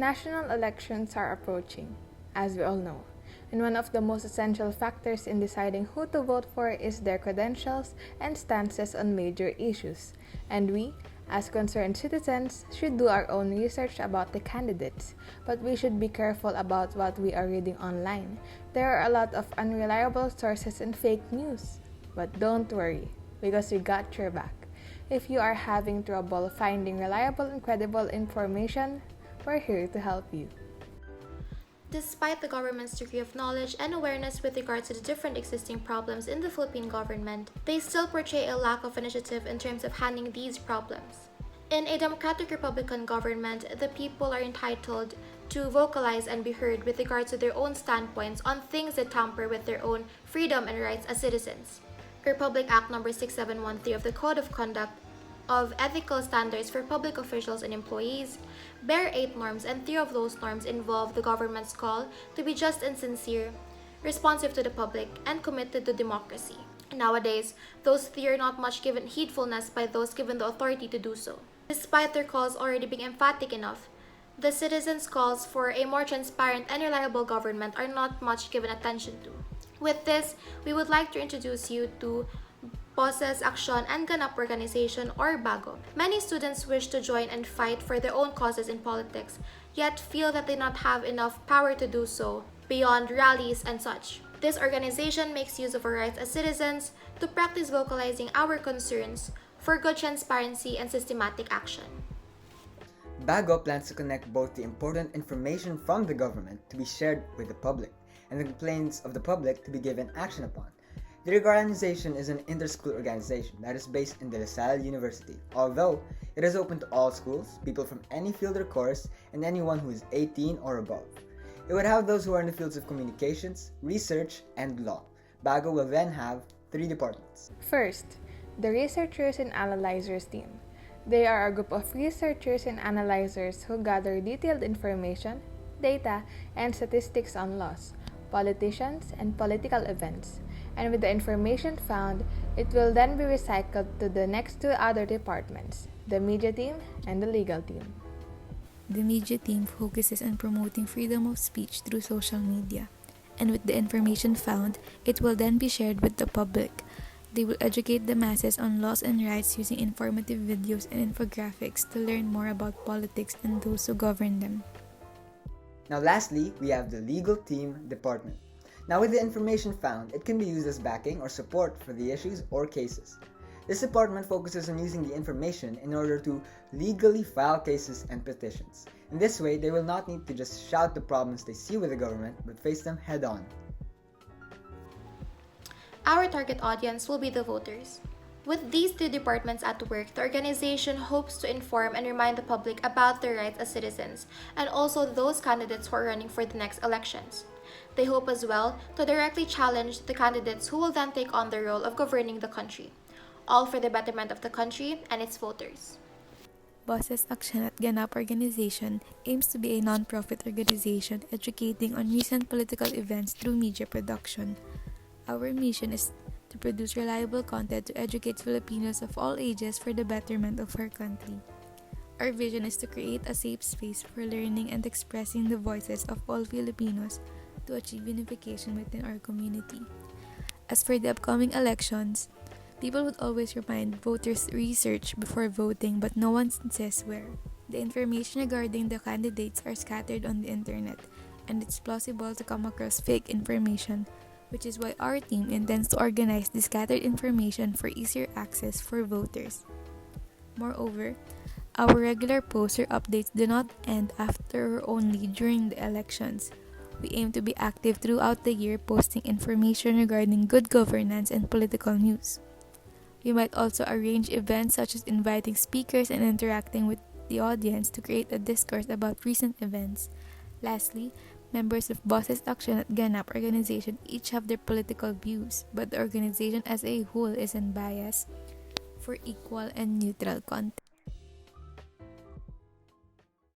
National elections are approaching, as we all know, and one of the most essential factors in deciding who to vote for is their credentials and stances on major issues. And we, as concerned citizens, should do our own research about the candidates, but we should be careful about what we are reading online. There are a lot of unreliable sources and fake news. But don't worry, because we got your back. If you are having trouble finding reliable and credible information, we're here to help you. Despite the government's degree of knowledge and awareness with regards to the different existing problems in the Philippine government, they still portray a lack of initiative in terms of handling these problems. In a democratic Republican government, the people are entitled to vocalize and be heard with regards to their own standpoints on things that tamper with their own freedom and rights as citizens. Republic Act No. 6713 of the Code of Conduct of Ethical Standards for Public Officials and Employees bear 8 norms, and 3 of those norms involve the government's call to be just and sincere, responsive to the public, and committed to democracy. Nowadays, those 3 are not much given heedfulness by those given the authority to do so. Despite their calls already being emphatic enough, the citizens' calls for a more transparent and reliable government are not much given attention to. With this, we would like to introduce you to Boses, Aksyon, and Ganap Organization, or BAGO. Many students wish to join and fight for their own causes in politics, yet feel that they not have enough power to do so beyond rallies and such. This organization makes use of our rights as citizens to practice vocalizing our concerns for good transparency and systematic action. BAGO plans to connect both the important information from the government to be shared with the public and the complaints of the public to be given action upon. The organization is an inter-school organization that is based in De La Salle University, although it is open to all schools, people from any field or course, and anyone who is 18 or above. It would have those who are in the fields of communications, research, and law. BAGO will then have 3 departments. First, the Researchers and Analyzers team. They are a group of researchers and analyzers who gather detailed information, data, and statistics on laws, politicians, and political events. And with the information found, it will then be recycled to the next 2 other departments, the media team and the legal team. The media team focuses on promoting freedom of speech through social media, and with the information found, it will then be shared with the public. They will educate the masses on laws and rights using informative videos and infographics to learn more about politics and those who govern them. Now lastly, we have the legal team department. Now with the information found, it can be used as backing or support for the issues or cases. This department focuses on using the information in order to legally file cases and petitions. In this way, they will not need to just shout the problems they see with the government, but face them head on. Our target audience will be the voters. With these 2 departments at work, the organization hopes to inform and remind the public about their rights as citizens, and also those candidates who are running for the next elections. They hope as well to directly challenge the candidates who will then take on the role of governing the country, all for the betterment of the country and its voters. Boses, Aksyon at Ganap Organization aims to be a non-profit organization educating on recent political events through media production. Our mission is to produce reliable content to educate Filipinos of all ages for the betterment of our country. Our vision is to create a safe space for learning and expressing the voices of all Filipinos to achieve unification within our community. As for the upcoming elections, people would always remind voters to research before voting, but no one says where. The information regarding the candidates are scattered on the internet, and it's plausible to come across fake information, which is why our team intends to organize the scattered information for easier access for voters. Moreover, our regular posts or updates do not end after or only during the elections. We aim to be active throughout the year, posting information regarding good governance and political news. We might also arrange events such as inviting speakers and interacting with the audience to create a discourse about recent events. Lastly, members of Boses, Aksyon at Ganap Organization each have their political views, but the organization as a whole is unbiased for equal and neutral content.